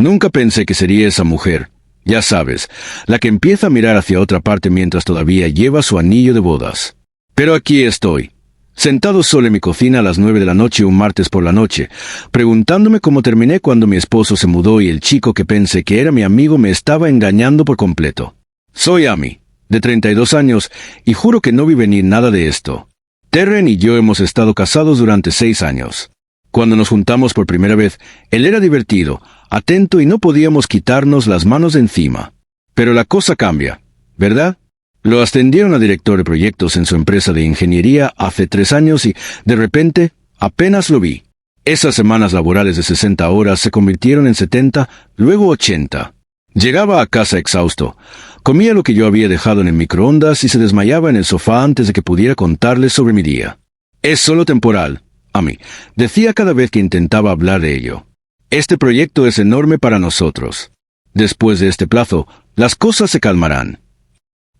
Nunca pensé que sería esa mujer, ya sabes, la que empieza a mirar hacia otra parte mientras todavía lleva su anillo de bodas. Pero aquí estoy, sentado solo en mi cocina a las 9 de la noche un martes por la noche, preguntándome cómo terminé cuando mi esposo se mudó y el chico que pensé que era mi amigo me estaba engañando por completo. Soy Amy, de 32 años, y juro que no vi venir nada de esto. Terren y yo hemos estado casados durante 6 años. Cuando nos juntamos por primera vez, él era divertido, atento y no podíamos quitarnos las manos de encima. Pero la cosa cambia, ¿verdad? Lo ascendieron a director de proyectos en su empresa de ingeniería hace 3 años y, de repente, apenas lo vi. Esas semanas laborales de 60 horas se convirtieron en 70, luego 80. Llegaba a casa exhausto, comía lo que yo había dejado en el microondas y se desmayaba en el sofá antes de que pudiera contarles sobre mi día. Es solo temporal, Amy, decía cada vez que intentaba hablar de ello. Este proyecto es enorme para nosotros. Después de este plazo, las cosas se calmarán.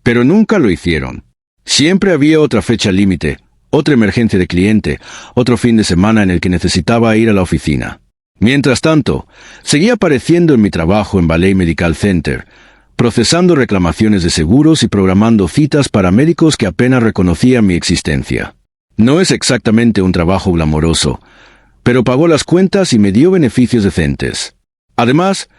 Pero nunca lo hicieron. Siempre había otra fecha límite, otra emergencia de cliente, otro fin de semana en el que necesitaba ir a la oficina. Mientras tanto, seguía apareciendo en mi trabajo en Valley Medical Center, procesando reclamaciones de seguros y programando citas para médicos que apenas reconocían mi existencia. No es exactamente un trabajo glamoroso, pero pagó las cuentas y me dio beneficios decentes. Además,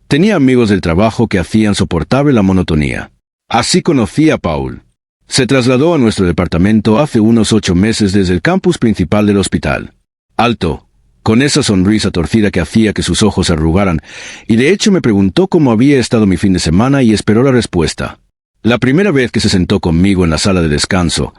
tenía amigos del trabajo que hacían soportable la monotonía. Así conocí a Paul. Se trasladó a nuestro departamento hace unos 8 meses desde el campus principal del hospital. Alto, con esa sonrisa torcida que hacía que sus ojos se arrugaran, y de hecho me preguntó cómo había estado mi fin de semana y esperó la respuesta. La primera vez que se sentó conmigo en la sala de descanso,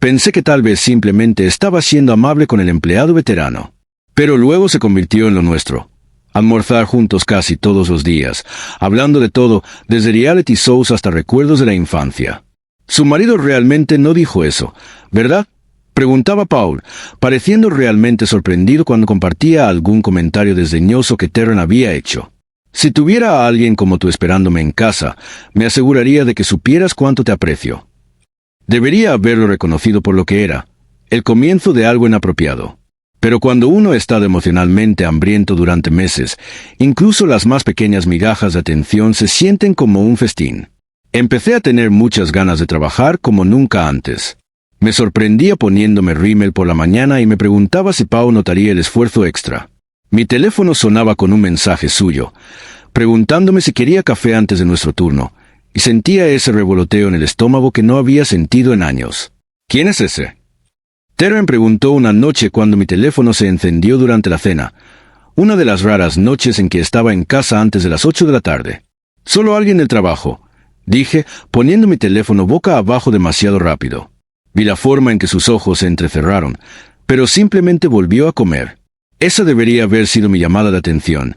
pensé que tal vez simplemente estaba siendo amable con el empleado veterano. Pero luego se convirtió en lo nuestro. Almorzar juntos casi todos los días, hablando de todo, desde reality shows hasta recuerdos de la infancia. Su marido realmente no dijo eso, ¿verdad?, preguntaba Paul, pareciendo realmente sorprendido cuando compartía algún comentario desdeñoso que Terren había hecho. Si tuviera a alguien como tú esperándome en casa, me aseguraría de que supieras cuánto te aprecio. Debería haberlo reconocido por lo que era, el comienzo de algo inapropiado. Pero cuando uno está emocionalmente hambriento durante meses, incluso las más pequeñas migajas de atención se sienten como un festín. Empecé a tener muchas ganas de trabajar como nunca antes. Me sorprendía poniéndome rímel por la mañana y me preguntaba si Pau notaría el esfuerzo extra. Mi teléfono sonaba con un mensaje suyo, preguntándome si quería café antes de nuestro turno, y sentía ese revoloteo en el estómago que no había sentido en años. ¿Quién es ese?, Terren preguntó una noche cuando mi teléfono se encendió durante la cena, una de las raras noches en que estaba en casa antes de las 8 de la tarde. Solo alguien del trabajo, dije, poniendo mi teléfono boca abajo demasiado rápido. Vi la forma en que sus ojos se entrecerraron, pero simplemente volvió a comer. Esa debería haber sido mi llamada de atención,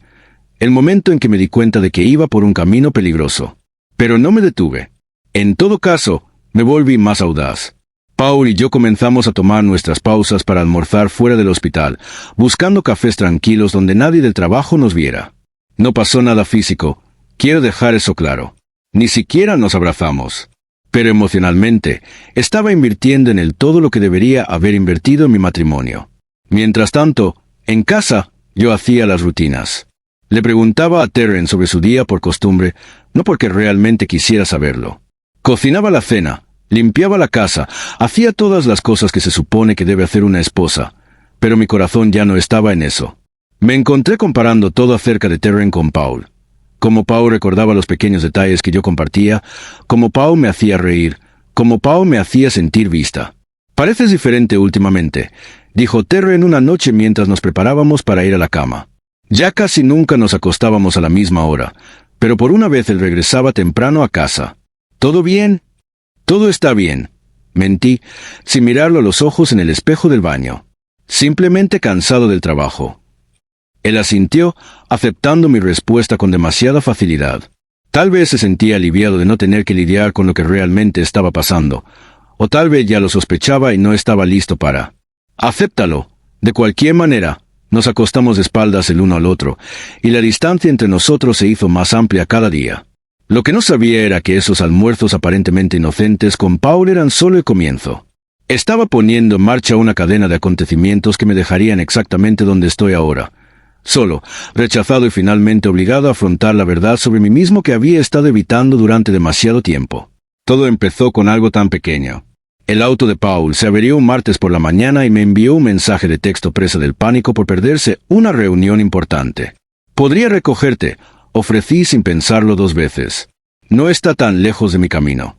el momento en que me di cuenta de que iba por un camino peligroso. Pero no me detuve. En todo caso, me volví más audaz. Paul y yo comenzamos a tomar nuestras pausas para almorzar fuera del hospital, buscando cafés tranquilos donde nadie del trabajo nos viera. No pasó nada físico, quiero dejar eso claro. Ni siquiera nos abrazamos. Pero emocionalmente, estaba invirtiendo en él todo lo que debería haber invertido en mi matrimonio. Mientras tanto, en casa, yo hacía las rutinas. Le preguntaba a Terren sobre su día por costumbre, no porque realmente quisiera saberlo. Cocinaba la cena, limpiaba la casa, hacía todas las cosas que se supone que debe hacer una esposa, pero mi corazón ya no estaba en eso. Me encontré comparando todo acerca de Terren con Paul. Como Paul recordaba los pequeños detalles que yo compartía, como Paul me hacía reír, como Paul me hacía sentir vista. «Pareces diferente últimamente», dijo Terren una noche mientras nos preparábamos para ir a la cama. Ya casi nunca nos acostábamos a la misma hora, pero por una vez él regresaba temprano a casa. «¿Todo bien?» «Todo está bien», mentí, sin mirarlo a los ojos en el espejo del baño. «Simplemente cansado del trabajo». Él asintió, aceptando mi respuesta con demasiada facilidad. Tal vez se sentía aliviado de no tener que lidiar con lo que realmente estaba pasando, o tal vez ya lo sospechaba y no estaba listo para. «Acéptalo. De cualquier manera». Nos acostamos de espaldas el uno al otro, y la distancia entre nosotros se hizo más amplia cada día. Lo que no sabía era que esos almuerzos aparentemente inocentes con Paul eran solo el comienzo. Estaba poniendo en marcha una cadena de acontecimientos que me dejarían exactamente donde estoy ahora, Solo, rechazado y finalmente obligado a afrontar la verdad sobre mí mismo que había estado evitando durante demasiado tiempo. Todo empezó con algo tan pequeño. El auto de Paul se averió un martes por la mañana y me envió un mensaje de texto presa del pánico por perderse una reunión importante. «Podría recogerte», ofrecí sin pensarlo 2 veces. «No está tan lejos de mi camino».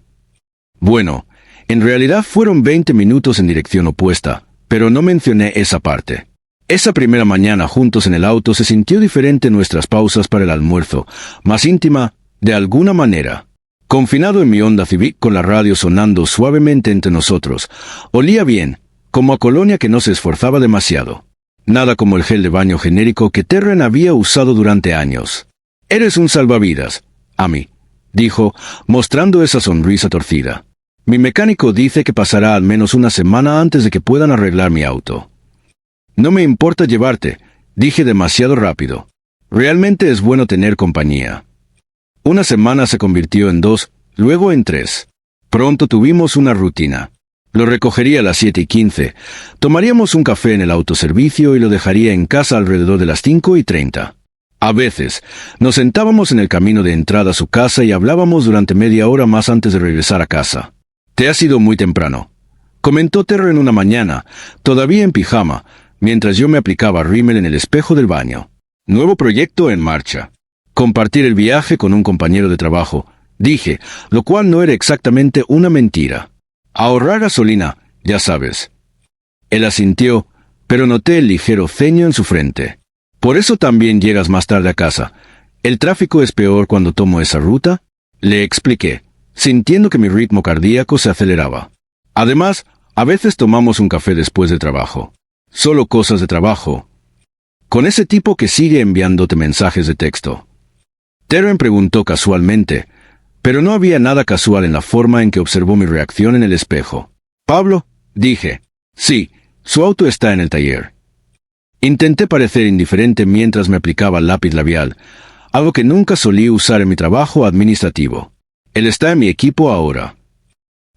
Bueno, en realidad fueron 20 minutos en dirección opuesta, pero no mencioné esa parte. Esa primera mañana juntos en el auto se sintió diferente en nuestras pausas para el almuerzo, más íntima, de alguna manera. Confinado en mi Honda Civic con la radio sonando suavemente entre nosotros, olía bien, como a colonia que no se esforzaba demasiado. Nada como el gel de baño genérico que Terren había usado durante años. «Eres un salvavidas, Amy», dijo, mostrando esa sonrisa torcida. «Mi mecánico dice que pasará al menos una semana antes de que puedan arreglar mi auto». «No me importa llevarte», dije demasiado rápido. «Realmente es bueno tener compañía». Una semana se convirtió en 2, luego en 3. Pronto tuvimos una rutina. Lo recogería a las 7:15, tomaríamos un café en el autoservicio y lo dejaría en casa alrededor de las 5:30. A veces, nos sentábamos en el camino de entrada a su casa y hablábamos durante media hora más antes de regresar a casa. «Te has ido muy temprano», comentó Terren una mañana, todavía en pijama, mientras yo me aplicaba rímel en el espejo del baño. «Nuevo proyecto en marcha. Compartir el viaje con un compañero de trabajo», dije, lo cual no era exactamente una mentira. «Ahorrar gasolina, ya sabes». Él asintió, pero noté el ligero ceño en su frente. «¿Por eso también llegas más tarde a casa? ¿El tráfico es peor cuando tomo esa ruta?», le expliqué, sintiendo que mi ritmo cardíaco se aceleraba. «Además, a veces tomamos un café después del trabajo». «Solo cosas de trabajo». «Con ese tipo que sigue enviándote mensajes de texto». Terren preguntó casualmente, pero no había nada casual en la forma en que observó mi reacción en el espejo. «¿Pablo?», dije. «Sí, su auto está en el taller». Intenté parecer indiferente mientras me aplicaba lápiz labial, algo que nunca solía usar en mi trabajo administrativo. «Él está en mi equipo ahora».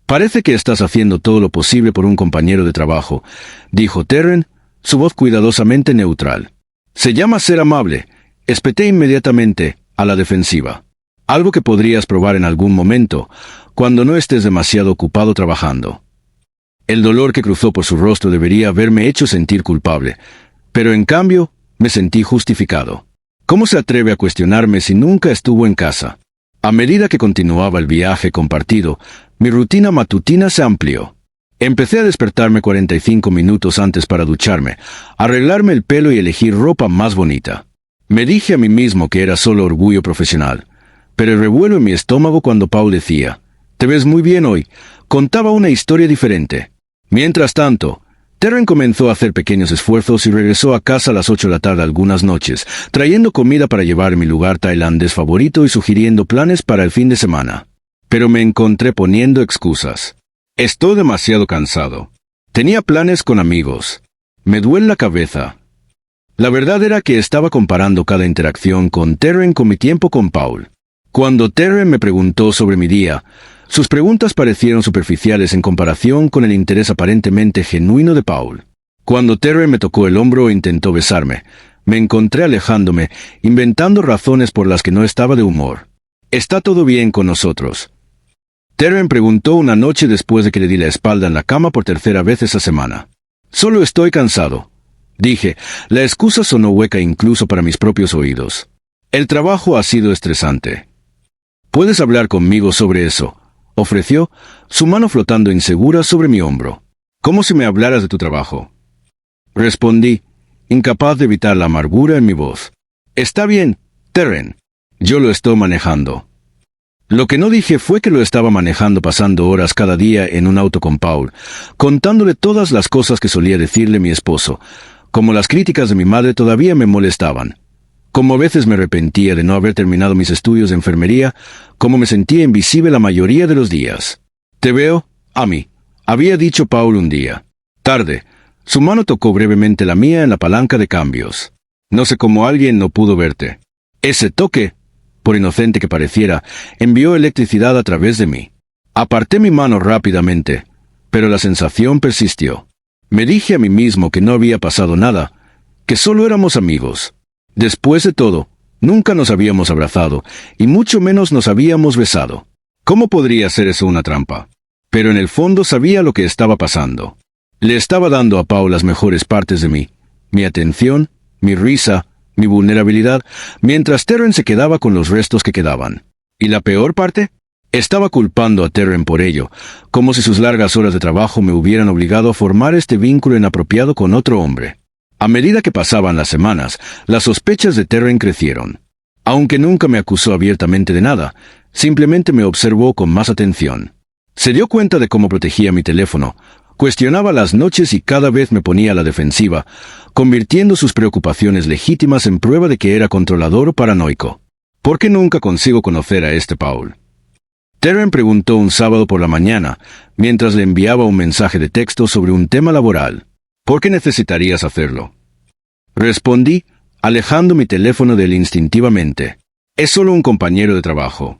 «Parece que estás haciendo todo lo posible por un compañero de trabajo», dijo Terren, su voz cuidadosamente neutral. «Se llama ser amable», espeté inmediatamente, a la defensiva. «Algo que podrías probar en algún momento, cuando no estés demasiado ocupado trabajando». El dolor que cruzó por su rostro debería haberme hecho sentir culpable, pero en cambio, me sentí justificado. ¿Cómo se atreve a cuestionarme si nunca estuvo en casa? A medida que continuaba el viaje compartido, mi rutina matutina se amplió. Empecé a despertarme 45 minutos antes para ducharme, arreglarme el pelo y elegir ropa más bonita. Me dije a mí mismo que era solo orgullo profesional, pero el revuelo en mi estómago cuando Paul decía, «Te ves muy bien hoy», contaba una historia diferente. Mientras tanto, Terren comenzó a hacer pequeños esfuerzos y regresó a casa a las 8 de la tarde algunas noches, trayendo comida para llevar a mi lugar tailandés favorito y sugiriendo planes para el fin de semana. Pero me encontré poniendo excusas. «Estoy demasiado cansado. Tenía planes con amigos. Me duele la cabeza». La verdad era que estaba comparando cada interacción con Terren con mi tiempo con Paul. Cuando Terren me preguntó sobre mi día, sus preguntas parecieron superficiales en comparación con el interés aparentemente genuino de Paul. Cuando Terren me tocó el hombro e intentó besarme, me encontré alejándome, inventando razones por las que no estaba de humor. «¿Está todo bien con nosotros?», Terren preguntó una noche después de que le di la espalda en la cama por 3ª vez esa semana. «Solo estoy cansado», dije. La excusa sonó hueca incluso para mis propios oídos. «El trabajo ha sido estresante». «¿Puedes hablar conmigo sobre eso?», ofreció, su mano flotando insegura sobre mi hombro. «Como si me hablaras de tu trabajo». Respondí, incapaz de evitar la amargura en mi voz. «Está bien, Terren. Yo lo estoy manejando». Lo que no dije fue que lo estaba manejando pasando horas cada día en un auto con Paul, contándole todas las cosas que solía decirle mi esposo, como las críticas de mi madre todavía me molestaban. Como a veces me arrepentía de no haber terminado mis estudios de enfermería, como me sentía invisible la mayoría de los días. «Te veo, Amy», había dicho Paul un día. Tarde, su mano tocó brevemente la mía en la palanca de cambios. «No sé cómo alguien no pudo verte». Ese toque, por inocente que pareciera, envió electricidad a través de mí. Aparté mi mano rápidamente, pero la sensación persistió. Me dije a mí mismo que no había pasado nada, que solo éramos amigos. Después de todo, nunca nos habíamos abrazado, y mucho menos nos habíamos besado. ¿Cómo podría ser eso una trampa? Pero en el fondo sabía lo que estaba pasando. Le estaba dando a Paul las mejores partes de mí, mi atención, mi risa, mi vulnerabilidad, mientras Terren se quedaba con los restos que quedaban. ¿Y la peor parte? Estaba culpando a Terren por ello, como si sus largas horas de trabajo me hubieran obligado a formar este vínculo inapropiado con otro hombre. A medida que pasaban las semanas, las sospechas de Terren crecieron. Aunque nunca me acusó abiertamente de nada, simplemente me observó con más atención. Se dio cuenta de cómo protegía mi teléfono, cuestionaba las noches y cada vez me ponía a la defensiva, convirtiendo sus preocupaciones legítimas en prueba de que era controlador o paranoico. ¿Por qué nunca consigo conocer a este Paul? Terren preguntó un sábado por la mañana, mientras le enviaba un mensaje de texto sobre un tema laboral. ¿Por qué necesitarías hacerlo? Respondí, alejando mi teléfono de él instintivamente. Es solo un compañero de trabajo.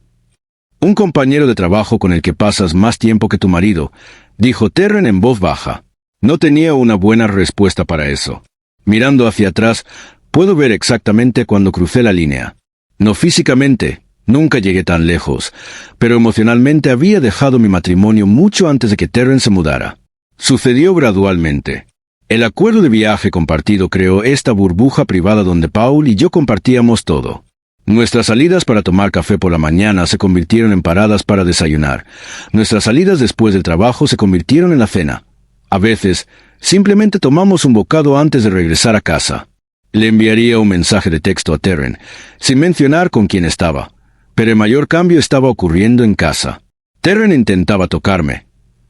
Un compañero de trabajo con el que pasas más tiempo que tu marido, dijo Terren en voz baja. No tenía una buena respuesta para eso. Mirando hacia atrás, puedo ver exactamente cuando crucé la línea. No físicamente, nunca llegué tan lejos, pero emocionalmente había dejado mi matrimonio mucho antes de que Terren se mudara. Sucedió gradualmente. El acuerdo de viaje compartido creó esta burbuja privada donde Paul y yo compartíamos todo. Nuestras salidas para tomar café por la mañana se convirtieron en paradas para desayunar. Nuestras salidas después del trabajo se convirtieron en la cena. A veces, simplemente tomamos un bocado antes de regresar a casa. Le enviaría un mensaje de texto a Terren, sin mencionar con quién estaba. Pero el mayor cambio estaba ocurriendo en casa. Terren intentaba tocarme,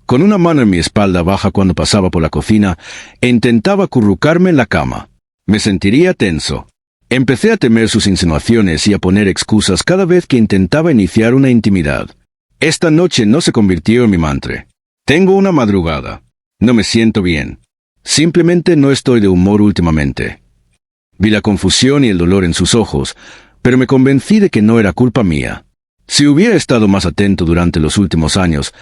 con una mano en mi espalda baja cuando pasaba por la cocina, e intentaba acurrucarme en la cama. Me sentiría tenso. Empecé a temer sus insinuaciones y a poner excusas cada vez que intentaba iniciar una intimidad. Esta noche no se convirtió en mi mantra. Tengo una madrugada. No me siento bien. Simplemente no estoy de humor últimamente. Vi la confusión y el dolor en sus ojos, pero me convencí de que no era culpa mía. Si hubiera estado más atento durante los últimos años,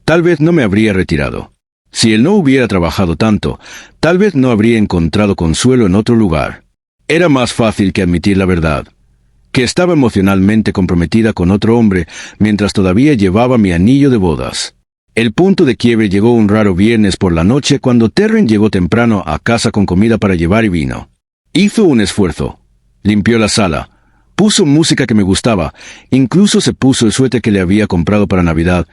tal vez no me habría retirado. Si él no hubiera trabajado tanto, tal vez no habría encontrado consuelo en otro lugar. Era más fácil que admitir la verdad, que estaba emocionalmente comprometida con otro hombre mientras todavía llevaba mi anillo de bodas. El punto de quiebre llegó un raro viernes por la noche cuando Terren llegó temprano a casa con comida para llevar y vino. Hizo un esfuerzo. Limpió la sala. Puso música que me gustaba. Incluso se puso el suéter que le había comprado para Navidad,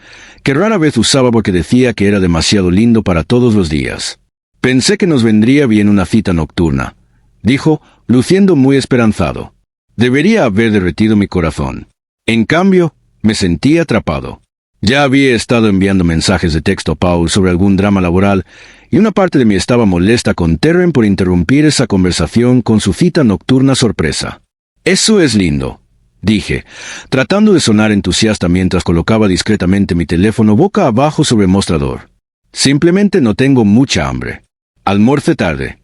que rara vez usaba porque decía que era demasiado lindo para todos los días. Pensé que nos vendría bien una cita nocturna, dijo, luciendo muy esperanzado. Debería haber derretido mi corazón. En cambio, me sentí atrapado. Ya había estado enviando mensajes de texto a Paul sobre algún drama laboral, y una parte de mí estaba molesta con Terren por interrumpir esa conversación con su cita nocturna sorpresa. Eso es lindo, dije, tratando de sonar entusiasta mientras colocaba discretamente mi teléfono boca abajo sobre el mostrador. Simplemente no tengo mucha hambre. Almuerce tarde.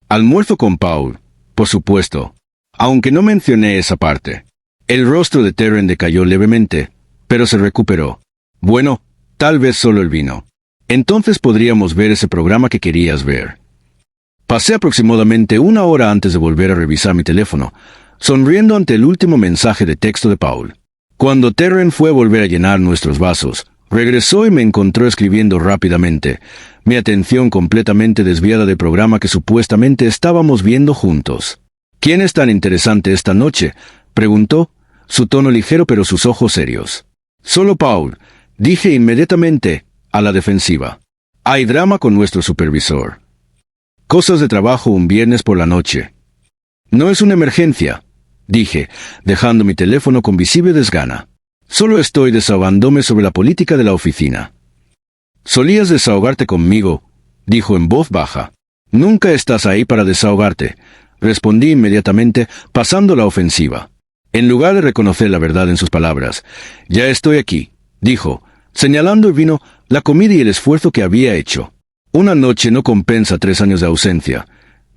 Almuerzo con Paul, por supuesto, aunque no mencioné esa parte. El rostro de Terren decayó levemente, pero se recuperó. Bueno, tal vez solo el vino. Entonces podríamos ver ese programa que querías ver. Pasé aproximadamente una hora antes de volver a revisar mi teléfono, sonriendo ante el último mensaje de texto de Paul. Cuando Terren fue a volver a llenar nuestros vasos, regresó y me encontró escribiendo rápidamente, mi atención completamente desviada del programa que supuestamente estábamos viendo juntos. ¿Quién es tan interesante esta noche?, preguntó, su tono ligero pero sus ojos serios. Solo Paul, dije inmediatamente, a la defensiva. Hay drama con nuestro supervisor. Cosas de trabajo un viernes por la noche. No es una emergencia, dije, dejando mi teléfono con visible desgana. Solo estoy desahogándome sobre la política de la oficina. Solías desahogarte conmigo, dijo en voz baja. Nunca estás ahí para desahogarte, respondí inmediatamente, pasando la ofensiva. En lugar de reconocer la verdad en sus palabras, ya estoy aquí, dijo, señalando el vino, la comida y el esfuerzo que había hecho. Una noche no compensa 3 años de ausencia,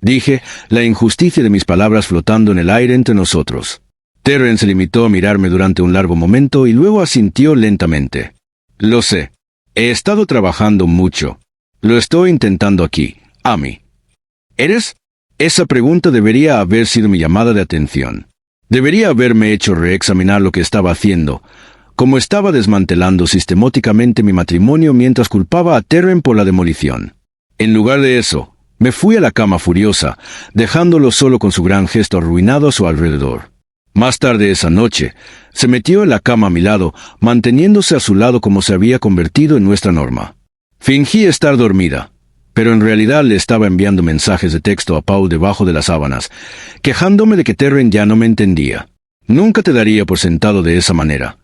dije, la injusticia de mis palabras flotando en el aire entre nosotros. Terren se limitó a mirarme durante un largo momento y luego asintió lentamente. Lo sé. He estado trabajando mucho. Lo estoy intentando aquí, Amy. ¿Eres? Esa pregunta debería haber sido mi llamada de atención. Debería haberme hecho reexaminar lo que estaba haciendo, como estaba desmantelando sistemáticamente mi matrimonio mientras culpaba a Terren por la demolición. En lugar de eso, me fui a la cama furiosa, dejándolo solo con su gran gesto arruinado a su alrededor. Más tarde esa noche, se metió en la cama a mi lado, manteniéndose a su lado como se había convertido en nuestra norma. Fingí estar dormida, pero en realidad le estaba enviando mensajes de texto a Paul debajo de las sábanas, quejándome de que Terren ya no me entendía. Nunca te daría por sentado de esa manera,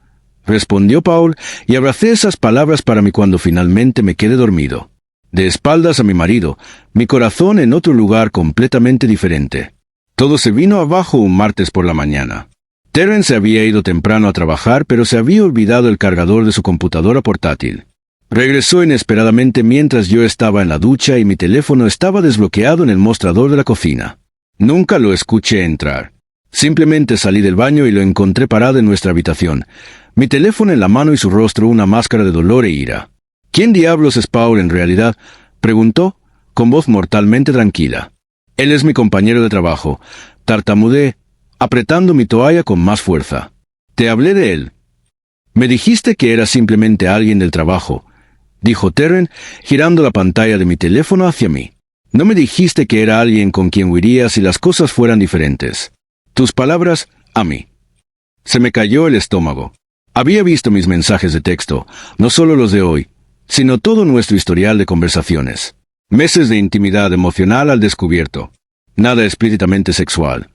respondió Paul, y abracé esas palabras para mí cuando finalmente me quedé dormido. De espaldas a mi marido, mi corazón en otro lugar completamente diferente. Todo se vino abajo un martes por la mañana. Terren se había ido temprano a trabajar, pero se había olvidado el cargador de su computadora portátil. Regresó inesperadamente mientras yo estaba en la ducha y mi teléfono estaba desbloqueado en el mostrador de la cocina. Nunca lo escuché entrar. Simplemente salí del baño y lo encontré parado en nuestra habitación, mi teléfono en la mano y su rostro una máscara de dolor e ira. ¿Quién diablos es Paul en realidad?, preguntó, con voz mortalmente tranquila. Él es mi compañero de trabajo, tartamudeé, apretando mi toalla con más fuerza. Te hablé de él. Me dijiste que era simplemente alguien del trabajo, dijo Terren, girando la pantalla de mi teléfono hacia mí. No me dijiste que era alguien con quien huiría si las cosas fueran diferentes. Tus palabras, a mí. Se me cayó el estómago. Había visto mis mensajes de texto, no solo los de hoy, sino todo nuestro historial de conversaciones. Meses de intimidad emocional al descubierto. Nada explícitamente sexual.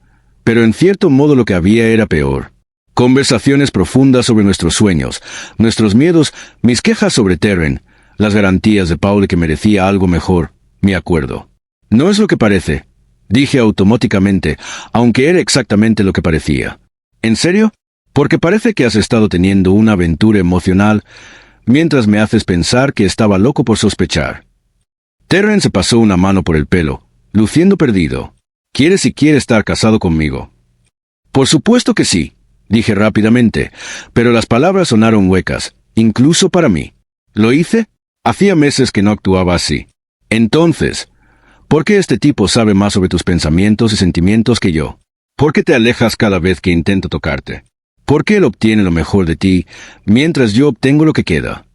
Pero en cierto modo lo que había era peor. Conversaciones profundas sobre nuestros sueños, nuestros miedos, mis quejas sobre Terren, las garantías de Paul de que merecía algo mejor, mi acuerdo. No es lo que parece, dije automáticamente, aunque era exactamente lo que parecía. ¿En serio? Porque parece que has estado teniendo una aventura emocional, mientras me haces pensar que estaba loco por sospechar. Terren se pasó una mano por el pelo, luciendo perdido. ¿Quieres y quiere estar casado conmigo? Por supuesto que sí, dije rápidamente, pero las palabras sonaron huecas, incluso para mí. ¿Lo hice? Hacía meses que no actuaba así. Entonces, ¿por qué este tipo sabe más sobre tus pensamientos y sentimientos que yo? ¿Por qué te alejas cada vez que intento tocarte? ¿Por qué él obtiene lo mejor de ti, mientras yo obtengo lo que queda?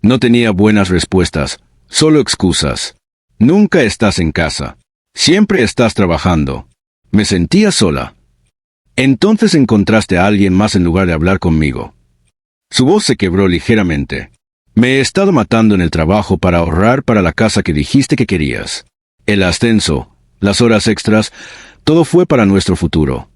No tenía buenas respuestas, solo excusas. Nunca estás en casa. Siempre estás trabajando. Me sentía sola. Entonces encontraste a alguien más en lugar de hablar conmigo. Su voz se quebró ligeramente. Me he estado matando en el trabajo para ahorrar para la casa que dijiste que querías. El ascenso, las horas extras, todo fue para nuestro futuro.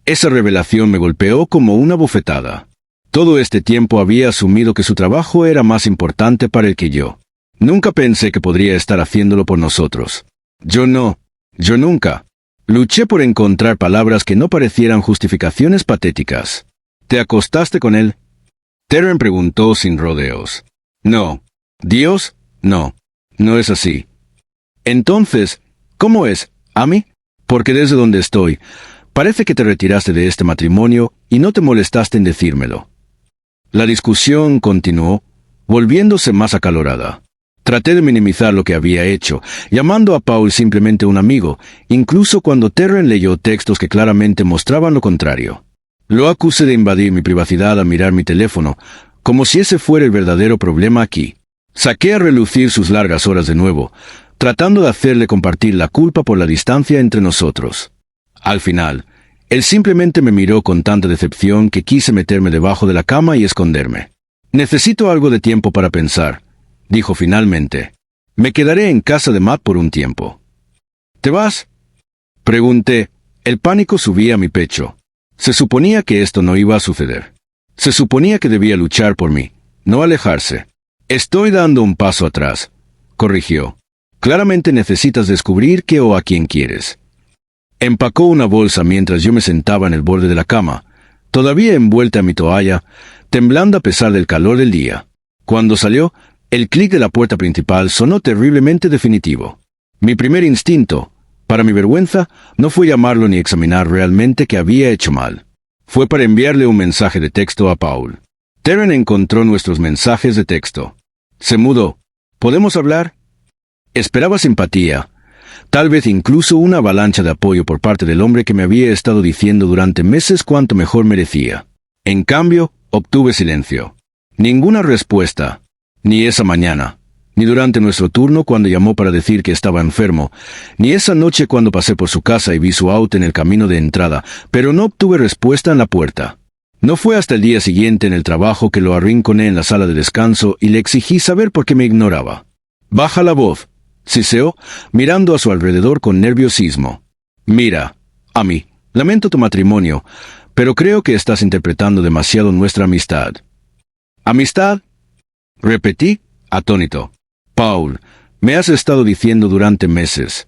Esa revelación me golpeó como una bofetada. Todo este tiempo había asumido que su trabajo era más importante para él que yo. Nunca pensé que podría estar haciéndolo por nosotros. Yo nunca. Luché por encontrar palabras que no parecieran justificaciones patéticas. ¿Te acostaste con él? Terren preguntó sin rodeos. No. ¿Dios? No. No es así. Entonces, ¿cómo es, Amy? Porque desde donde estoy, parece que te retiraste de este matrimonio y no te molestaste en decírmelo. La discusión continuó, volviéndose más acalorada. Traté de minimizar lo que había hecho, llamando a Paul simplemente un amigo, incluso cuando Terren leyó textos que claramente mostraban lo contrario. Lo acusé de invadir mi privacidad al mirar mi teléfono, como si ese fuera el verdadero problema aquí. Saqué a relucir sus largas horas de nuevo, tratando de hacerle compartir la culpa por la distancia entre nosotros. Al final, él simplemente me miró con tanta decepción que quise meterme debajo de la cama y esconderme. Necesito algo de tiempo para pensar, dijo finalmente. Me quedaré en casa de Matt por un tiempo. ¿Te vas? Pregunté. El pánico subía a mi pecho. Se suponía que esto no iba a suceder. Se suponía que debía luchar por mí, no alejarse. Estoy dando un paso atrás, corrigió. Claramente necesitas descubrir qué o a quién quieres. Empacó una bolsa mientras yo me sentaba en el borde de la cama, todavía envuelta en mi toalla, temblando a pesar del calor del día. Cuando salió, el clic de la puerta principal sonó terriblemente definitivo. Mi primer instinto, para mi vergüenza, no fue llamarlo ni examinar realmente qué había hecho mal. Fue para enviarle un mensaje de texto a Paul. Terren encontró nuestros mensajes de texto. Se mudó. ¿Podemos hablar? Esperaba simpatía, Tal vez incluso una avalancha de apoyo por parte del hombre que me había estado diciendo durante meses cuánto mejor merecía. En cambio, obtuve silencio. Ninguna respuesta. Ni esa mañana, ni durante nuestro turno cuando llamó para decir que estaba enfermo, ni esa noche cuando pasé por su casa y vi su auto en el camino de entrada, pero no obtuve respuesta en la puerta. No fue hasta el día siguiente en el trabajo que lo arrinconé en la sala de descanso y le exigí saber por qué me ignoraba. «Baja la voz», siseó, mirando a su alrededor con nerviosismo. «Mira, Amy, lamento tu matrimonio, pero creo que estás interpretando demasiado nuestra amistad». «¿Amistad?», repetí, atónito. «Paul, me has estado diciendo durante meses.